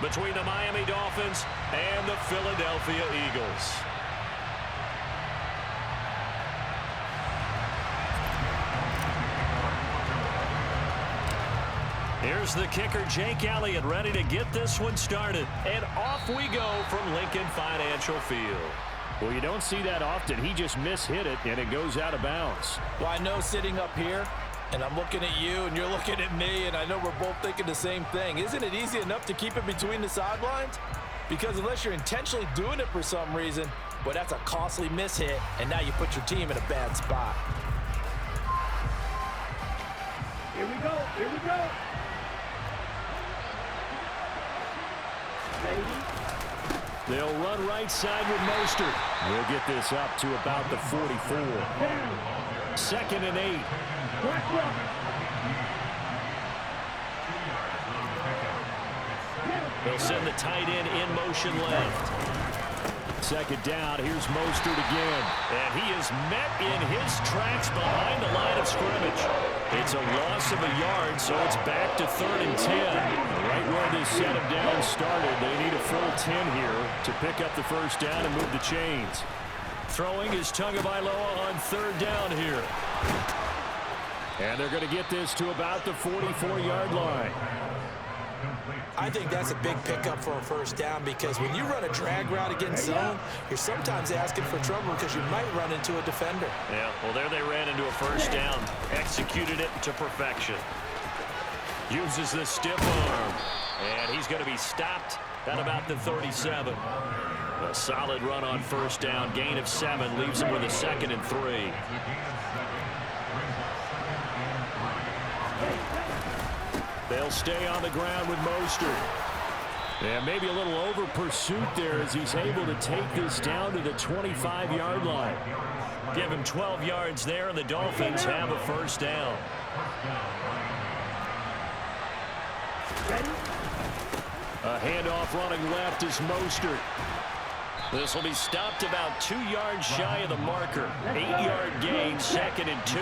between the Miami Dolphins and the Philadelphia Eagles. Here's the kicker, Jake Elliott, ready to get this one started. And off we go from Lincoln Financial Field. Well, you don't see that often. He just mishit it, and it goes out of bounds. Well, I know sitting up here, and I'm looking at you, and you're looking at me, and I know we're both thinking the same thing. Isn't it easy enough to keep it between the sidelines? Because unless you're intentionally doing it for some reason, well, that's a costly mishit, and now you put your team in a bad spot. Here we go. Here we go. They'll run right side with Mostert. We'll get this up to about the 44. 2nd and 8. They'll send the tight end in motion left. 2nd down, here's Mostert again. And he is met in his tracks behind the line of scrimmage. It's a loss of a yard, so it's back to 3rd and 10. Right where this set him down started, they need a full 10 here to pick up the first down and move the chains. Throwing is Tagovailoa on 3rd down here. And they're going to get this to about the 44-yard line. I think that's a big pickup for a first down because when you run a drag route against zone, you're sometimes asking for trouble because you might run into a defender. Yeah, well, there they ran into a first down. Executed it to perfection. Uses the stiff arm. And he's going to be stopped at about the 37. A solid run on first down. Gain of 7 leaves him with a 2nd and 3. They'll stay on the ground with Mostert. And maybe a little over pursuit there as he's able to take this down to the 25-yard line. Give him 12 yards there, and the Dolphins have a first down. A handoff running left is Mostert. This will be stopped about 2 yards shy of the marker. 8-yard gain, 2nd and 2.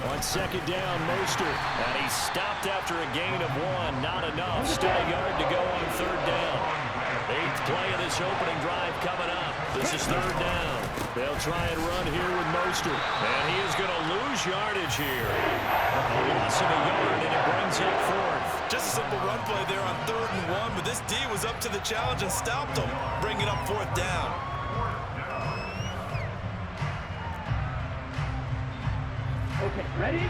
On 2nd down, Mostert. And he's stopped after a gain of 1. Not enough. Still a yard to go on 3rd down. 8th play of this opening drive coming up. This is 3rd down. They'll try and run here with Mostert. And he is going to lose yardage here. A loss of a yard, and it brings up 4th. Just a simple run play there on 3rd and 1, but this D was up to the challenge and stopped him, bringing up 4th down. Okay, ready?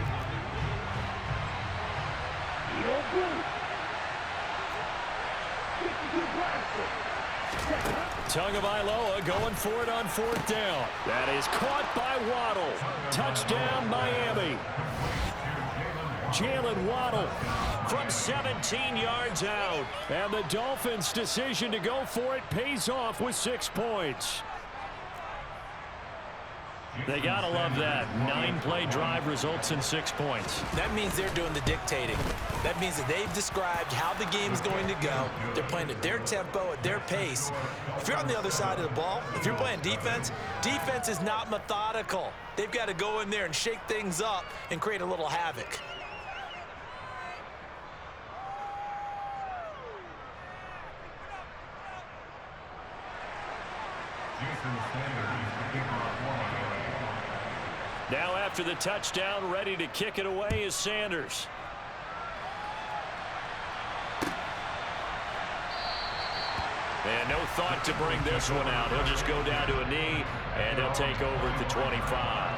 Tagovailoa going for it on 4th down. That is caught by Waddle. Touchdown, Miami. Jalen Waddle from 17 yards out. And the Dolphins' decision to go for it pays off with 6 points. They got to love that. 9-play drive results in 6 points. That means they're doing the dictating. That means that they've described how the game's going to go. They're playing at their tempo, at their pace. If you're on the other side of the ball, if you're playing defense, defense is not methodical. They've got to go in there and shake things up and create a little havoc. Now after the touchdown, ready to kick it away is Sanders. And no thought to bring this one out. He'll just go down to a knee, and he'll take over at the 25.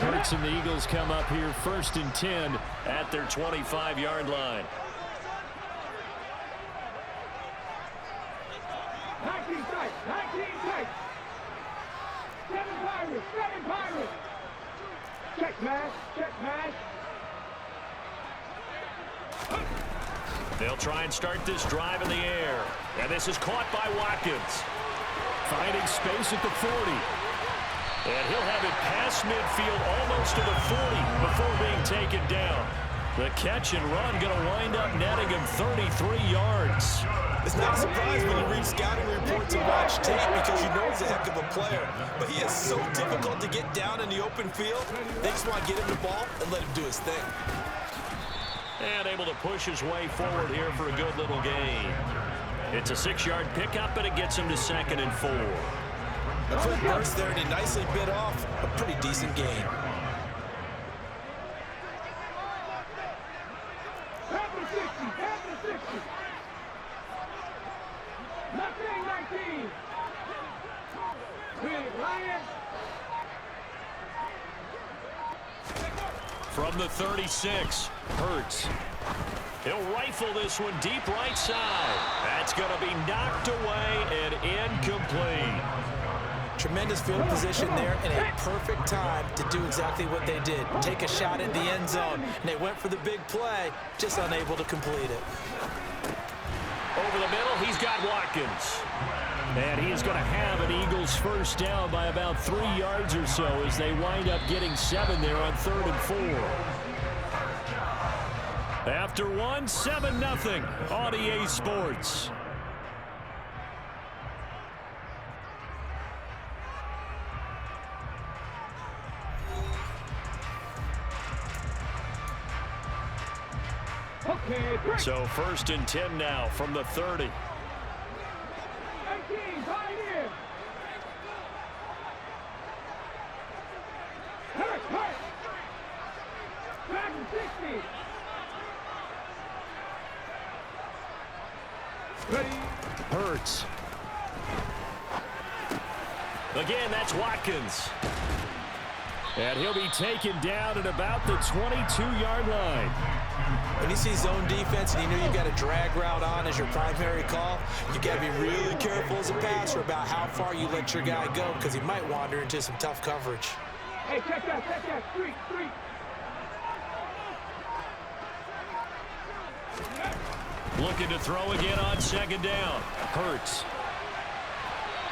Hurts and the Eagles come up here 1st and 10 at their 25-yard line. Seven Pirates. Check match. They'll try and start this drive in the air. And this is caught by Watkins. finding space at the 40. And he'll have it past midfield almost to the 40 before being taken down. The catch and run going to wind up netting him 33 yards. It's not a surprise when you read scouting reports and watch tape because you know he's a heck of a player. But he is so difficult to get down in the open field. They just want to get him the ball and let him do his thing. And able to push his way forward here for a good little gain. It's a 6-yard pickup, and it gets him to 2nd and 4. A quick burst there, and he nicely bit off a pretty decent gain. From the 36, Hurts. He'll rifle this one deep right side. That's going to be knocked away and incomplete. Tremendous field position there and a perfect time to do exactly what they did. Take a shot at the end zone. And they went for the big play, just unable to complete it. Over the middle, he's got Watkins. And he is going to have an Eagles first down by about 3 yards or so as they wind up getting 7 there on 3rd and 4. After 1, 7-0 on EA Sports. So 1st and 10 now from the 30. 18, Pioneer. Hurt. Back to 60. Ready. Hurts. Again, that's Watkins. And he'll be taken down at about the 22-yard line. When you see zone defense and you know you've got a drag route on as your primary call, you got to be really careful as a passer about how far you let your guy go because he might wander into some tough coverage. Hey, check that. Street. Looking to throw again on 2nd down. Hurts.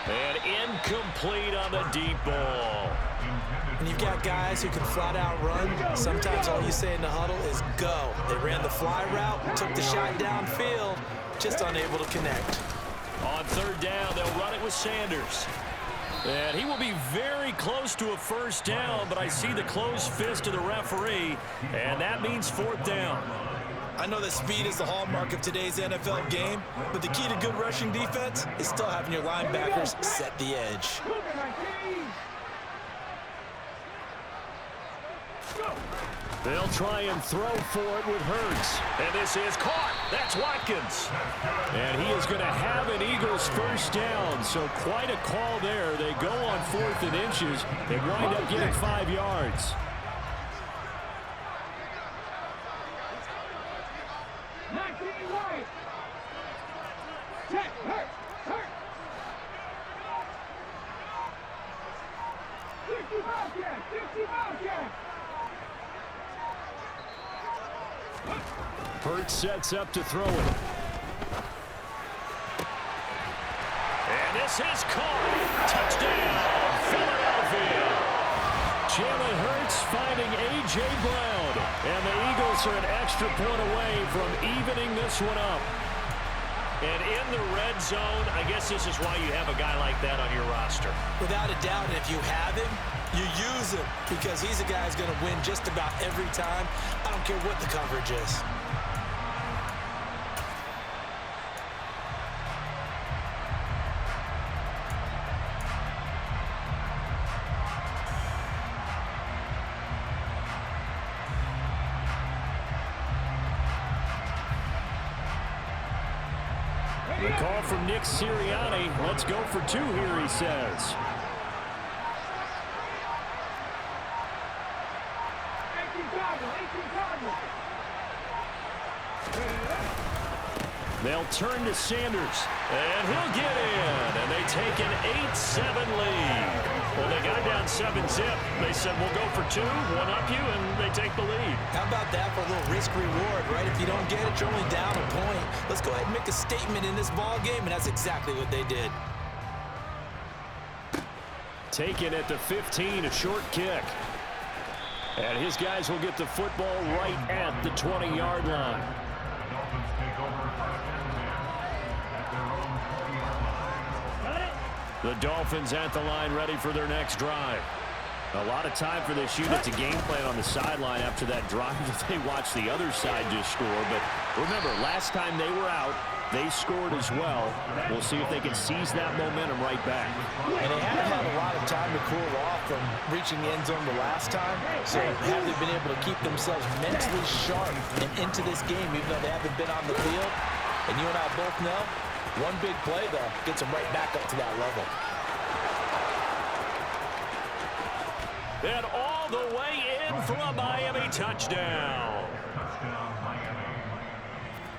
And incomplete on the deep ball. When you've got guys who can flat out run, sometimes all you say in the huddle is go. They ran the fly route, took the shot downfield, just unable to connect. On 3rd down, they'll run it with Sanders. And he will be very close to a first down, but I see the closed fist of the referee, and that means 4th down. I know that speed is the hallmark of today's NFL game, but the key to good rushing defense is still having your linebackers set the edge. They'll try and throw for it with Hurts. And this is caught. That's Watkins. And he is going to have an Eagles first down, so quite a call there. They go on 4th and inches. They wind up getting 5 yards. Hurts sets up to throw it. And this is caught. Touchdown, Philadelphia. Jalen Hurts finding A.J. Brown. And the Eagles are an extra point away from evening this one up. And in the red zone, I guess this is why you have a guy like that on your roster. Without a doubt, and if you have him, you use him because he's a guy who's going to win just about every time. I don't care what the coverage is. The call from Nick Sirianni. Let's go for 2 here, he says. They'll turn to Sanders. And he'll get in. And they take an 8-7 lead. Well, they got down 7-zip. They said, we'll go for 2, one up you, and they take the lead. How about that for a little risk-reward, right? If you don't get it, you're only down a point. Let's go ahead and make a statement in this ball game, and that's exactly what they did. Taken at the 15, a short kick. And his guys will get the football right at the 20-yard line. The Dolphins at the line ready for their next drive. A lot of time for this unit to game plan on the sideline after that drive that they watched the other side just score. But remember, last time they were out, they scored as well. We'll see if they can seize that momentum right back. And they haven't had a lot of time to cool off from reaching the end zone the last time. So have they been able to keep themselves mentally sharp and into this game, even though they haven't been on the field? And you and I both know, one big play, though, gets them right back up to that level. And all the way in for a Miami touchdown.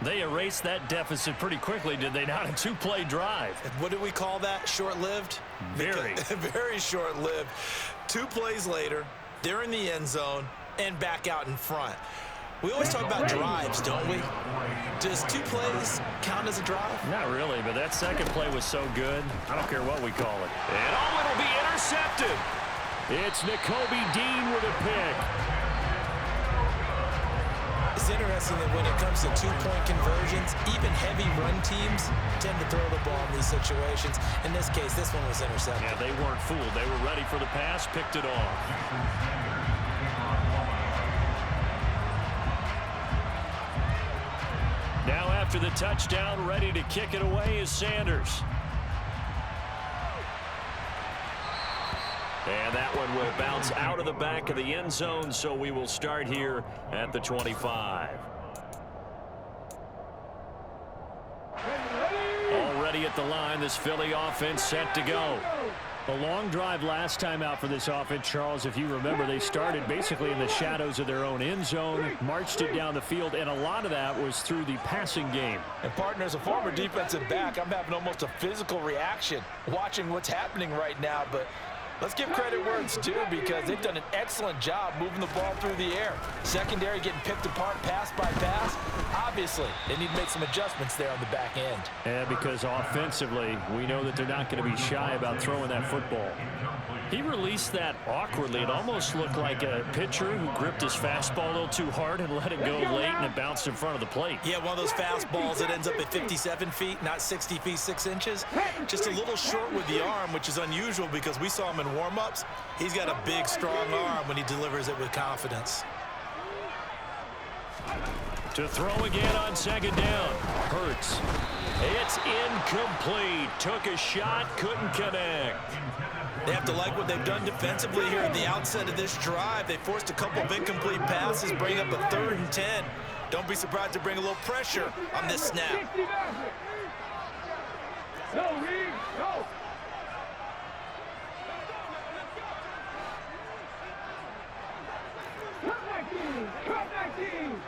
They erased that deficit pretty quickly, did they not? A two-play drive. What do we call that? Short-lived? Very. Very short-lived. 2 plays later, they're in the end zone and back out in front. We always talk about drives, don't we? Does 2 plays count as a drive? Not really, but that second play was so good, I don't care what we call it. And it'll be intercepted. It's Nakobe Dean with a pick. It's interesting that when it comes to 2-point conversions, even heavy run teams tend to throw the ball in these situations. In this case, this one was intercepted. Yeah, they weren't fooled. They were ready for the pass, picked it off. Now after the touchdown, ready to kick it away is Sanders. And that one will bounce out of the back of the end zone, so we will start here at the 25. Already at the line, this Philly offense set to go. A long drive last time out for this offense, Charles. If you remember, they started basically in the shadows of their own end zone, marched it down the field, and a lot of that was through the passing game. And partner, as a former defensive back, I'm having almost a physical reaction watching what's happening right now, but let's give credit where it's due because they've done an excellent job moving the ball through the air. Secondary getting picked apart pass by pass. Obviously, they need to make some adjustments there on the back end. And because offensively, we know that they're not going to be shy about throwing that football. He released that awkwardly. It almost looked like a pitcher who gripped his fastball a little too hard and let it go late, and it bounced in front of the plate. Yeah, one of those fastballs that ends up at 57 feet, not 60 feet, 6 inches. Just a little short with the arm, which is unusual because we saw him in warm-ups. He's got a big, strong arm when he delivers it with confidence. To throw again on second down. Hurts. It's incomplete. Took a shot, couldn't connect. They have to like what they've done defensively here at the outset of this drive. They forced a couple of incomplete passes, bring up a 3rd and 10. Don't be surprised to bring a little pressure on this snap. No, Reed, no. Cut 19.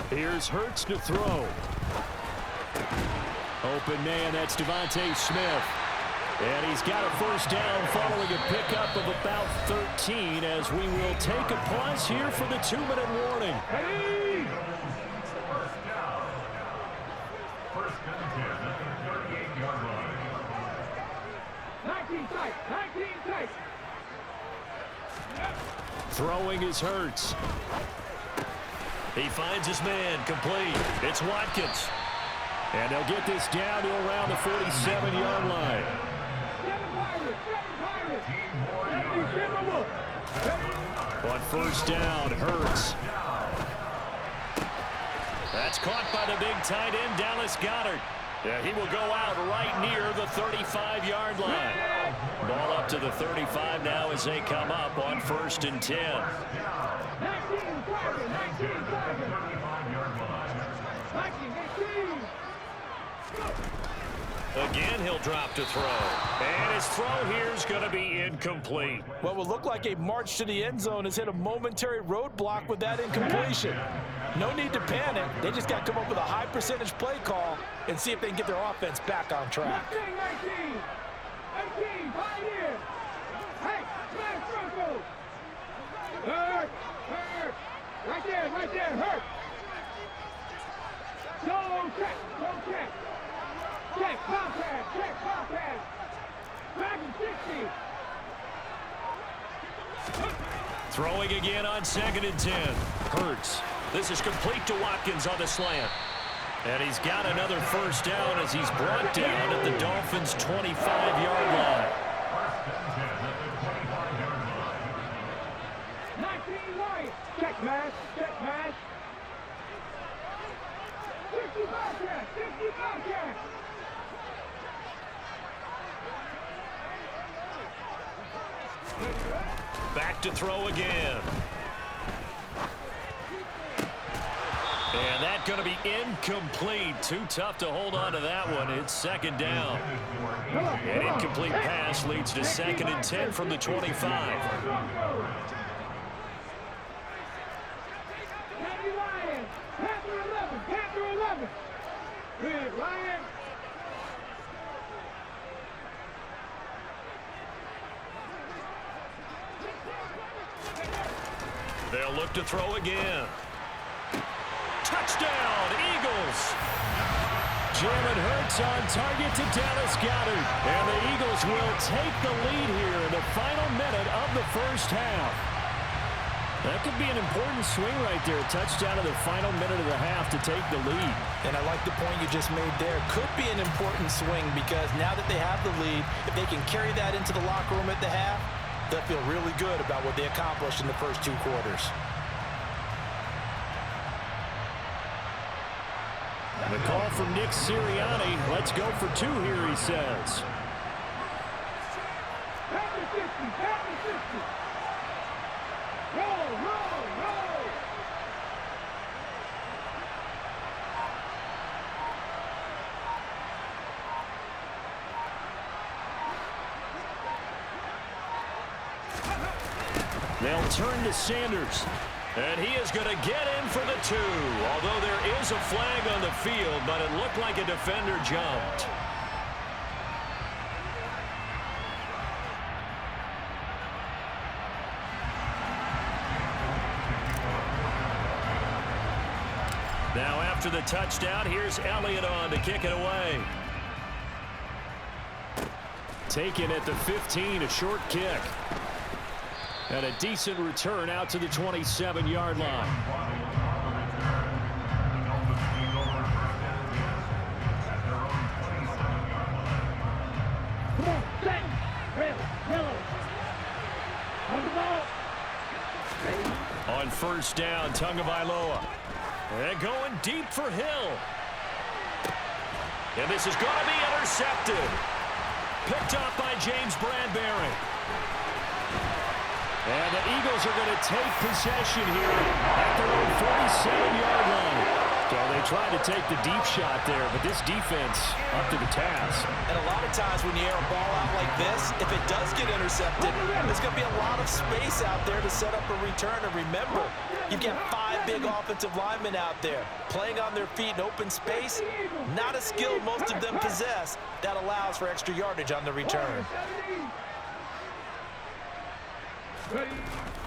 Here's Hurts to throw. Open man, that's Devontae Smith. And he's got a first down following a pickup of about 13 as we will take a pause here for the 2-minute warning. Ready? First and 10 at the 38-yard line. 19 tight, 19 tight. Throwing is Hurts. He finds his man, complete. It's Watkins. And they'll get this down to around the 47-yard line. On first down, Hurts. That's caught by the big tight end, Dallas Goedert. Yeah, he will go out right near the 35-yard line. Ball up to the 35 now as they come up on 1st and 10. 19. Again, he'll drop to throw. And his throw here is going to be incomplete. What will look like a march to the end zone has hit a momentary roadblock with that incompletion. No need to panic. They just got to come up with a high percentage play call and see if they can get their offense back on track. 19, Pioneer. Hey, smash circle. Hurt. Right there, hurt. No check. Check, contact. Back in 60. Throwing again on 2nd and 10. Hurts. This is complete to Watkins on the slant. And he's got another first down as he's brought down at the Dolphins' 25-yard line. 19 Lions. Check match. Check match. 50 Bobcats. 50 Bobcats. Back to throw again. And that's going to be incomplete. Too tough to hold on to that one. It's 2nd down. An incomplete pass leads to 2nd and 10 from the 25. Happy Lions. Panther 11. Panther 11. Good, Lions. They'll look to throw again. Touchdown, Eagles. Jalen Hurts on target to Dallas Goedert. And the Eagles will take the lead here in the final minute of the first half. That could be an important swing right there. Touchdown in the final minute of the half to take the lead. And I like the point you just made there. Could be an important swing because now that they have the lead, if they can carry that into the locker room at the half, they'll feel really good about what they accomplished in the first 2 quarters. The call from Nick Sirianni. Let's go for 2 here, he says. Panther 50. Panther 50. Roll, roll, roll. They'll turn to Sanders. And he is going to get in for the 2. Although there is a flag on the field, but it looked like a defender jumped. Now after the touchdown, here's Elliott on to kick it away. Taken at the 15, a short kick. And a decent return out to the 27-yard line. Come on, set. Red, yellow. On the ball. On first down, Tagovailoa. And going deep for Hill. And this is going to be intercepted. Picked up by James Bradbury. And the Eagles are going to take possession here at their own 47-yard line. So they tried to take the deep shot there, but this defense up to the task. And a lot of times when you air a ball out like this, if it does get intercepted, there's going to be a lot of space out there to set up a return. And remember, you've got 5 big offensive linemen out there playing on their feet in open space. Not a skill most of them possess. That allows for extra yardage on the return.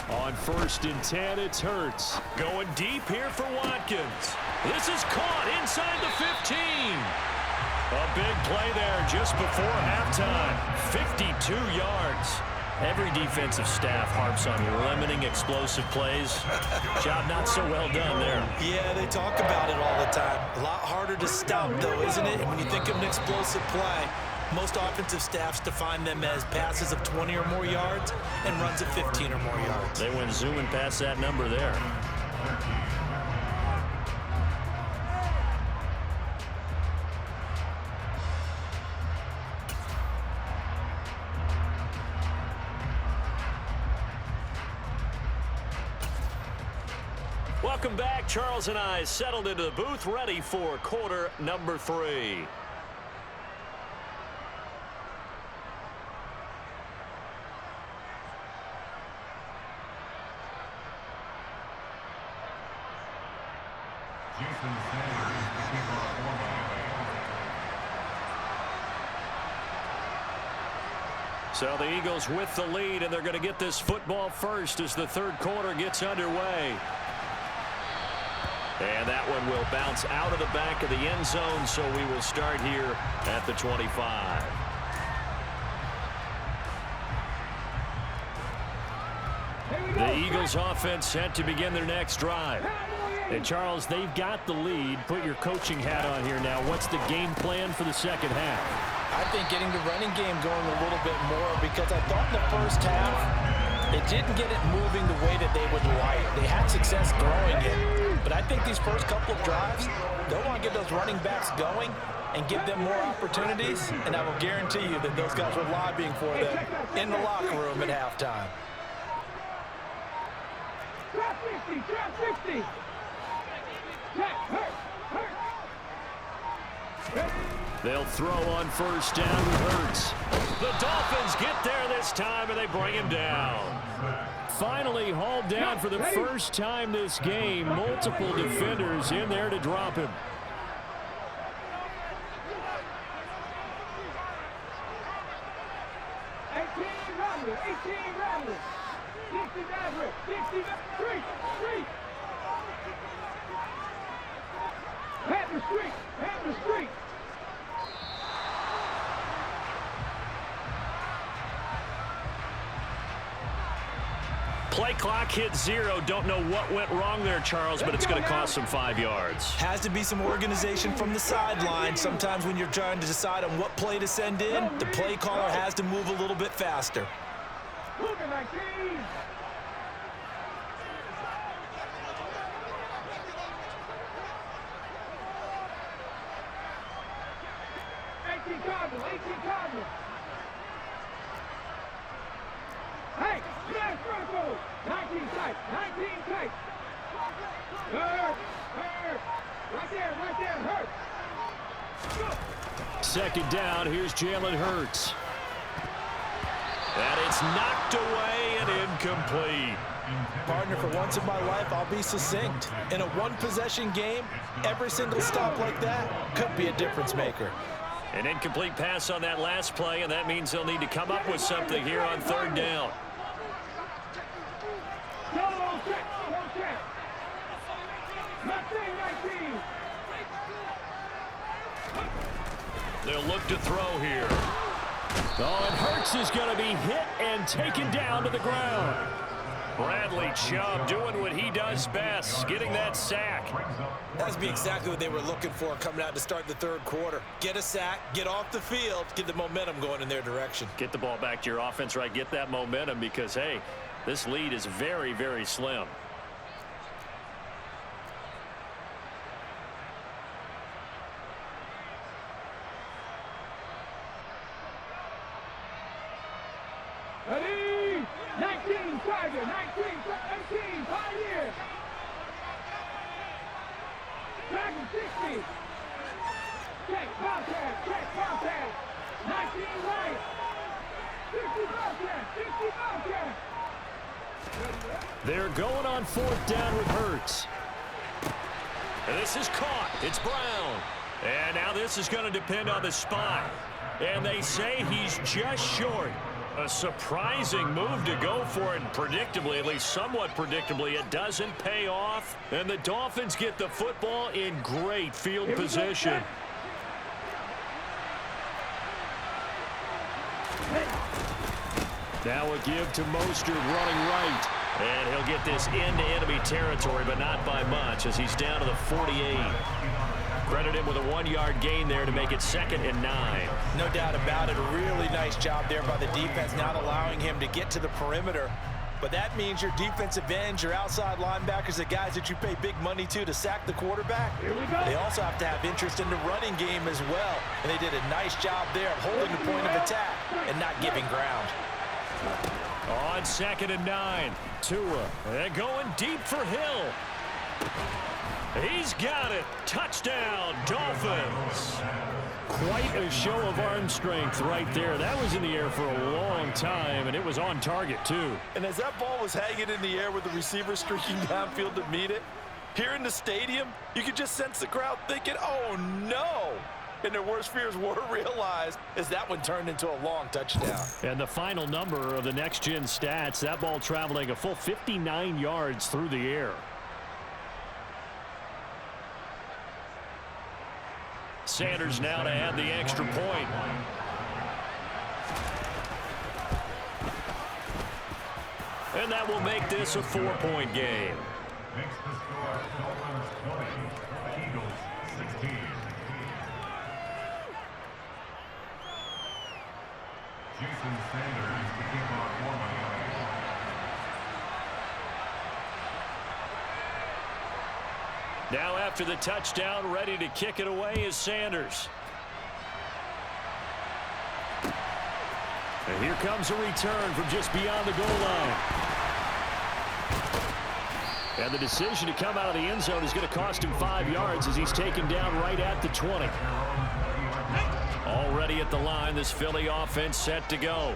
On first and 10, it's Hurts. Going deep here for Watkins. This is caught inside the 15. A big play there just before halftime. 52 yards. Every defensive staff harps on limiting explosive plays. Job not so well done there. Yeah, they talk about it all the time. A lot harder to stop, though, isn't it? And when you think of an explosive play, most offensive staffs define them as passes of 20 or more yards and runs of 15 or more yards. They went zooming past that number there. Welcome back. Charles and I settled into the booth, ready for quarter number 3. Jason Sanders, the kickoff for Miami. So the Eagles with the lead, and they're going to get this football first as the 3rd quarter gets underway. And that one will bounce out of the back of the end zone, so we will start here at the 25. Here we go. The Eagles offense set to begin their next drive. And Charles, they've got the lead. Put your coaching hat on here now. What's the game plan for the second half? I think getting the running game going a little bit more, because I thought in the first half they didn't get it moving the way that they would like. They had success throwing it, but I think these first couple of drives, they'll want to get those running backs going and give them more opportunities, and I will guarantee you that those guys were lobbying for them in the locker room at halftime. Drop 60, drop 60. They'll throw on first down with Hurts. The Dolphins get there this time, and they bring him down. Finally hauled down for the first time this game. Multiple defenders in there to drop him. 18 Rattler. 60 Maverick. 60 Street. Panther Street. Play clock hit 0. Don't know what went wrong there, Charles, but it's going to cost them 5 yards. Has to be some organization from the sideline. Sometimes when you're trying to decide on what play to send in, the play caller has to move a little bit faster. Look at my team. Cardinal. Hey, smash Franco. 19 tight. Hurt. Right there, Hurt. Second down, here's Jalen Hurts. And it's knocked away and incomplete. Partner, for once in my life, I'll be succinct. In a one-possession game, every single stop like that could be a difference maker. An incomplete pass on that last play, and that means they'll need to come up with something here on third down. They'll look to throw here. Oh, and Hurts is going to be hit and taken down to the ground. Bradley Chubb doing what he does best, getting that sack. That's be exactly what they were looking for coming out to start the third quarter. Get a sack, get off the field, get the momentum going in their direction. Get the ball back to your offense, right? Get that momentum because, hey, this lead is very, very slim. Ready? 19, Tiger. 18, Pioneer. Dragon 60. Check contact. 19 right. 60 Bobcat. They're going on fourth down with Hurts. And this is caught. It's Brown. And now this is going to depend on the spot. And they say he's just short. A surprising move to go for it, and predictably, at least somewhat predictably, it doesn't pay off. And the Dolphins get the football in great field position. Now a give to Mostert running right. And he'll get this into enemy territory, but not by much, as he's down to the 48. Credit him with a 1-yard gain there to make it 2nd and 9. No doubt about it. A really nice job there by the defense, not allowing him to get to the perimeter. But that means your defensive ends, your outside linebackers, the guys that you pay big money to sack the quarterback, they also have to have interest in the running game as well. And they did a nice job there of holding the point of attack and not giving ground. On 2nd and 9, Tua, and going deep for Hill. He's got it. Touchdown, Dolphins. Quite a show of arm strength right there. That was in the air for a long time, and it was on target, too. And as that ball was hanging in the air with the receiver streaking downfield to meet it, here in the stadium, you could just sense the crowd thinking, oh, no. And their worst fears were realized as that one turned into a long touchdown. And the final number of the next-gen stats, that ball traveling a full 59 yards through the air. Sanders now to add the extra point. And that will make this a 4-point game. Makes the score Dolphins 20, Eagles 16. Jason Sanders to kick off for Miami. Now after the touchdown, ready to kick it away is Sanders. And here comes a return from just beyond the goal line. And the decision to come out of the end zone is going to cost him 5 yards as he's taken down right at the 20. Already at the line, this Philly offense set to go.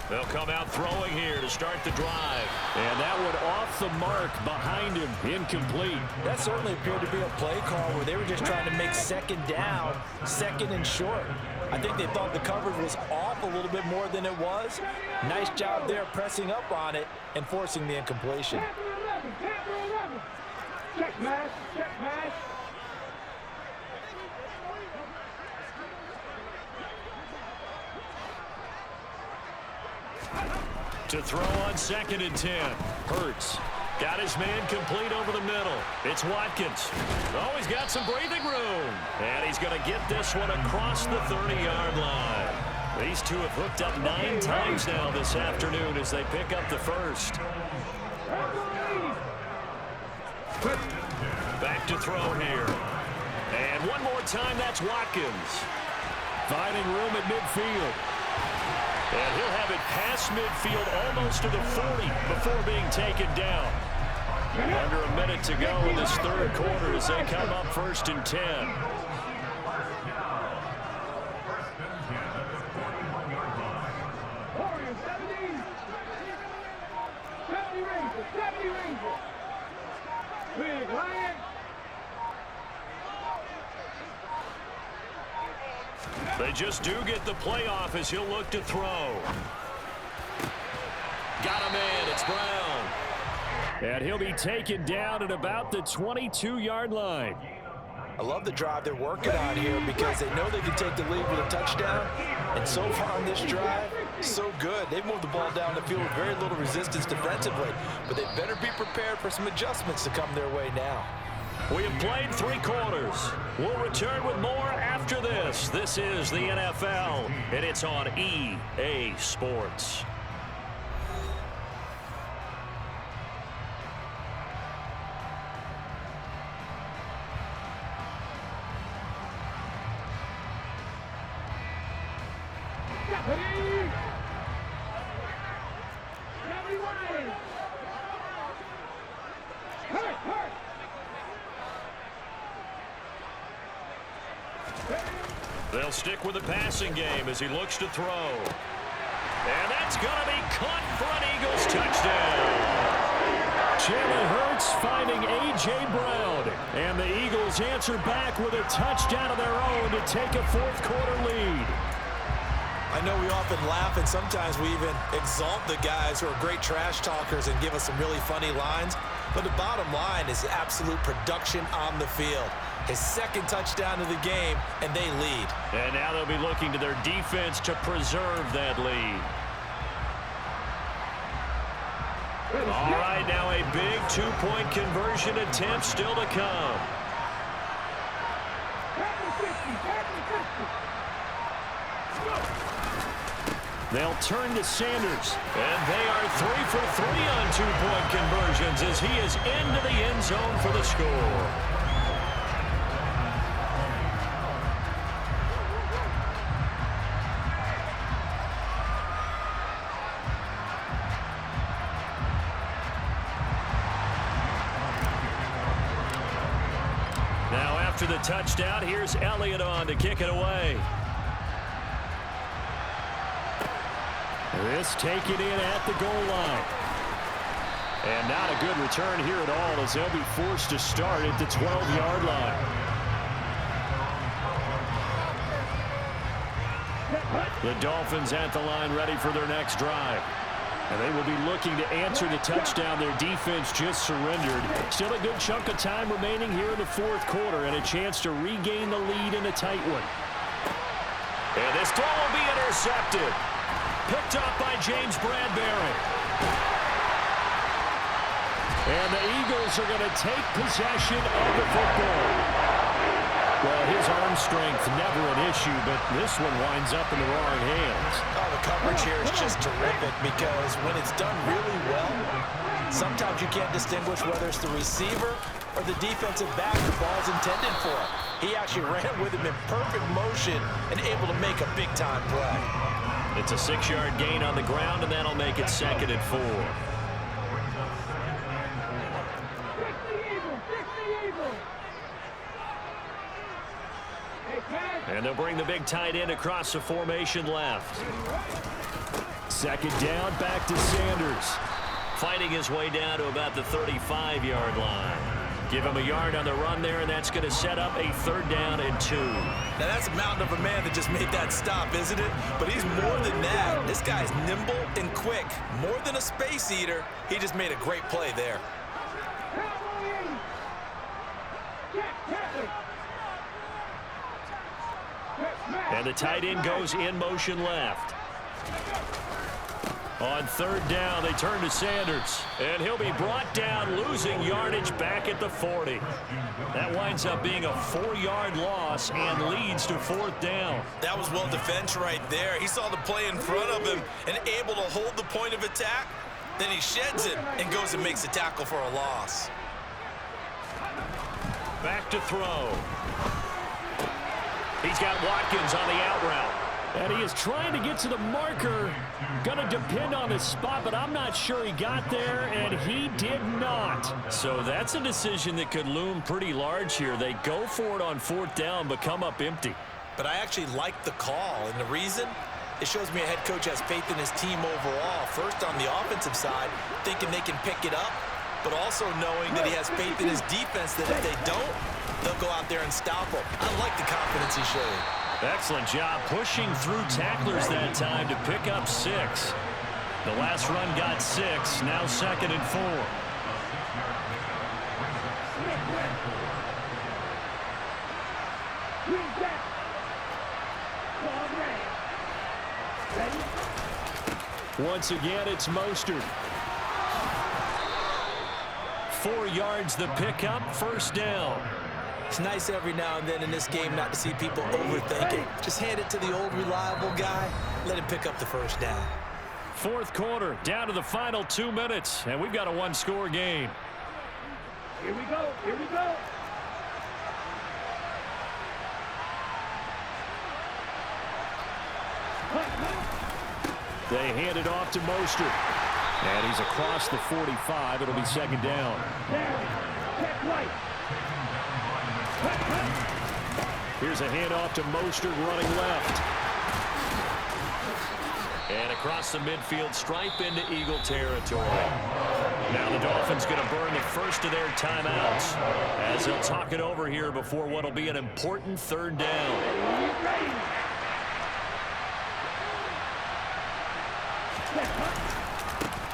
They'll come out throwing here to start the drive. And that one off the mark behind him, incomplete. That certainly appeared to be a play call where they were just trying to make second down, second and short. I think they thought the coverage was off a little bit more than it was. Nice job there pressing up on it and forcing the incompletion. Check pass, check pass. To throw on 2nd and 10. Hurts. Got his man complete over the middle. It's Watkins. Oh, he's got some breathing room. And he's going to get this one across the 30-yard line. These two have hooked up 9 times now this afternoon as they pick up the first. Back to throw here. And one more time, that's Watkins. Finding room at midfield. And he'll have it past midfield almost to the 40 before being taken down. Under a minute to go in this third quarter as they come up 1st and 10. Warriors 70. 70 Rangers, 70 Rangers. Big Lion. They just do get the playoff as he'll look to throw. Got a man. It's Brown. And he'll be taken down at about the 22-yard line. I love the drive they're working on here because they know they can take the lead with a touchdown. And so far on this drive, so good. They've moved the ball down the field with very little resistance defensively. But they better be prepared for some adjustments to come their way now. We have played 3 quarters. We'll return with more after this. This is the NFL, and it's on EA Sports. They'll stick with the passing game as he looks to throw. And that's going to be caught for an Eagles touchdown. Jalen Hurts finding A.J. Brown. And the Eagles answer back with a touchdown of their own to take a fourth-quarter lead. I know we often laugh and sometimes we even exalt the guys who are great trash talkers and give us some really funny lines. But the bottom line is absolute production on the field. His 2nd touchdown of the game, and they lead. And now they'll be looking to their defense to preserve that lead. All right, now a big 2-point conversion attempt still to come. They'll turn to Sanders. And they are 3 for 3 on 2-point conversions as he is into the end zone for the score. Now after the touchdown, here's Elliott on to kick it away. This taken in at the goal line. And not a good return here at all as they'll be forced to start at the 12-yard line. The Dolphins at the line ready for their next drive. And they will be looking to answer the touchdown their defense just surrendered. Still a good chunk of time remaining here in the fourth quarter and a chance to regain the lead in a tight one. And this throw will be intercepted. Picked up by James Bradbury. And the Eagles are going to take possession of the football. Well, his arm strength never an issue, but this one winds up in the wrong hands. Oh, the coverage here is just terrific because when it's done really well, sometimes you can't distinguish whether it's the receiver or the defensive back the ball's intended for. He actually ran with him in perfect motion and able to make a big-time play. It's a 6-yard gain on the ground, and that'll make it 2nd and 4. And they'll bring the big tight end across the formation left. 2nd down, back to Sanders. Fighting his way down to about the 35-yard line. Give him a yard on the run there, and that's going to set up a 3rd down and 2. Now, that's a mountain of a man that just made that stop, isn't it? But he's more than that. This guy's nimble and quick. More than a space eater, he just made a great play there. And the tight end goes in motion left. On 3rd down, they turn to Sanders. And he'll be brought down, losing yardage back at the 40. That winds up being a 4-yard loss and leads to 4th down. That was well defense right there. He saw the play in front of him and able to hold the point of attack. Then he sheds it and goes and makes a tackle for a loss. Back to throw. He's got Watkins on the out route. And he is trying to get to the marker. Going to depend on his spot, but I'm not sure he got there, and he did not. So that's a decision that could loom pretty large here. They go for it on 4th down, but come up empty. But I actually like the call, and the reason? It shows me a head coach has faith in his team overall. First on the offensive side, thinking they can pick it up, but also knowing that he has faith in his defense that if they don't, they'll go out there and stop him. I like the confidence he showed. Excellent job pushing through tacklers that time to pick up 6. The last run got 6, now 2nd and 4. Once again, it's Mostert. 4 yards the pickup, 1st down. It's nice every now and then in this game not to see people overthink it. Just hand it to the old reliable guy, let him pick up the 1st down. 4th quarter, down to the final 2 minutes, and we've got a 1-score game. Here we go. Here we go. They hand it off to Mostert. And he's across the 45. It'll be 2nd down. Check right. Here's a handoff to Mostert running left. And across the midfield stripe into Eagle territory. Now the Dolphins going to burn the first of their timeouts as they'll talk it over here before what will be an important 3rd down.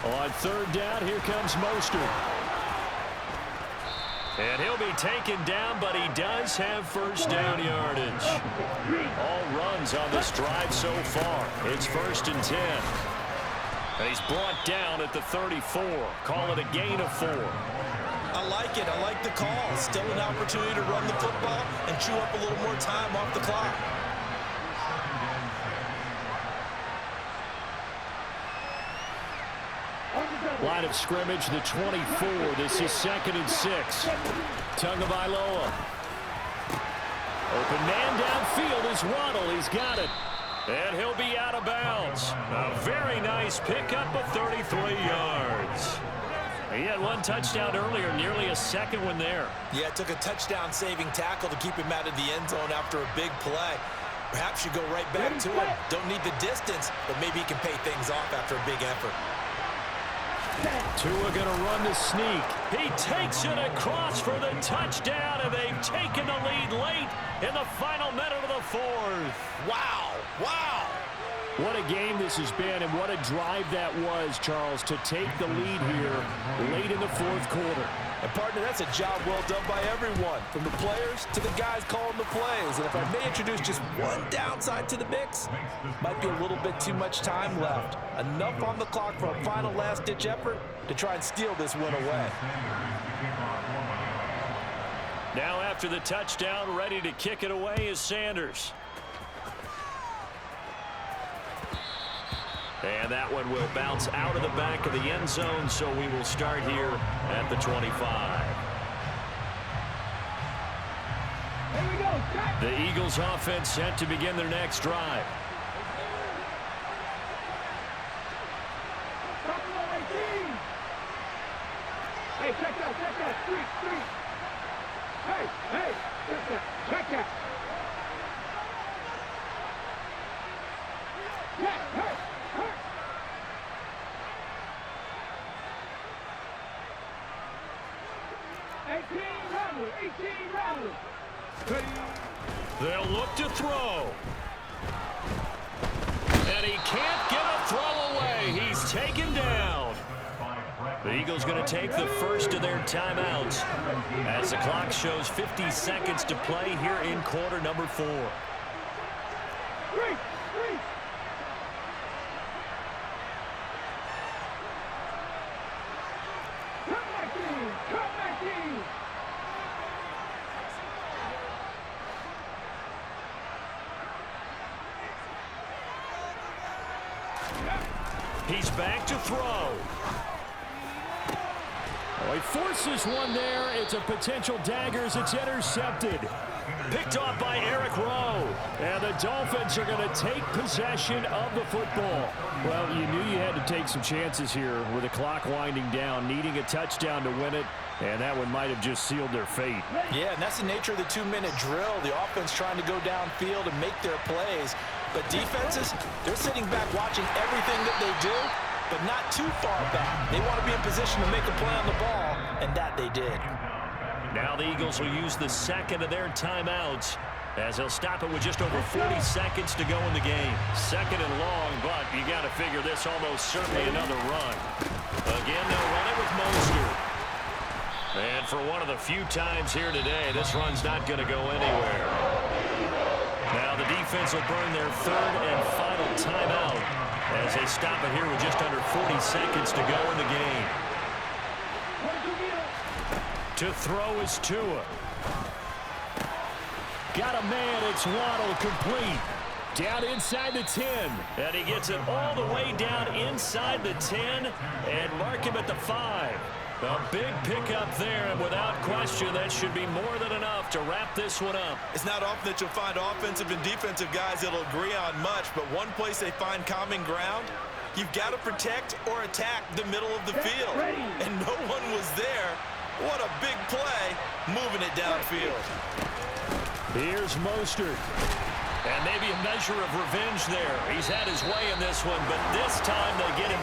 On 3rd down, here comes Mostert. And he'll be taken down, but he does have 1st down yardage. All runs on this drive so far. It's 1st and 10. And he's brought down at the 34. Call it a gain of 4. I like it. I like the call. Still an opportunity to run the football and chew up a little more time off the clock. Line of scrimmage, the 24. This is 2nd and 6. Tagovailoa. Open man downfield is Waddle. He's got it. And he'll be out of bounds. A very nice pickup of 33 yards. He had 1 touchdown earlier, nearly a 2nd one there. Yeah, it took a touchdown-saving tackle to keep him out of the end zone after a big play. Perhaps you go right back to him. Don't need the distance, but maybe he can pay things off after a big effort. Tua going to run the sneak. He takes it across for the touchdown, and they've taken the lead late in the final minute of the 4th. Wow. Wow. What a game this has been, and what a drive that was, Charles, to take the lead here late in the fourth quarter. And, partner, that's a job well done by everyone, from the players to the guys calling the plays. And if I may introduce just one downside to the mix, might be a little bit too much time left. Enough on the clock for a final last-ditch effort to try and steal this win away. Now after the touchdown, ready to kick it away is Sanders. And that one will bounce out of the back of the end zone, so we will start here at the 25. Here we go. Cut. The Eagles offense set to begin their next drive. Hey, check that. Three. Hey, check that. Hey. 18 rounders. They'll look to throw. And he can't get a throw away. He's taken down. The Eagles going to take the first of their timeouts as the clock shows 50 seconds to play here in quarter number 4. Three. Come back in. He's back to throw. Oh, he forces one there. It's a potential dagger as it's intercepted. Picked off by Eric Rowe. And the Dolphins are going to take possession of the football. Well, you knew you had to take some chances here with the clock winding down, needing a touchdown to win it, and that one might have just sealed their fate. Yeah, and that's the nature of the 2-minute drill. The offense trying to go downfield and make their plays. But defenses, they're sitting back watching everything that they do, but not too far back. They want to be in position to make a play on the ball, and that they did. Now the Eagles will use the second of their timeouts as they'll stop it with just over 40 seconds to go in the game. Second and long, but you got to figure this almost certainly another run. Again, they'll run it with Mostert. And for one of the few times here today, this run's not going to go anywhere. Now the defense will burn their third and final timeout as they stop it here with just under 40 seconds to go in the game. To throw is Tua. Got a man, it's Waddle, complete. Down inside the 10. And he gets it all the way down inside the 10 and mark him at the 5. A big pickup there, and without question, that should be more than enough to wrap this one up. It's not often that you'll find offensive and defensive guys that'll agree on much, but one place they find common ground, you've got to protect or attack the middle of the field. And no one was there. What a big play, moving it downfield. Here's Mostert. And maybe a measure of revenge there. He's had his way in this one, but this time they get him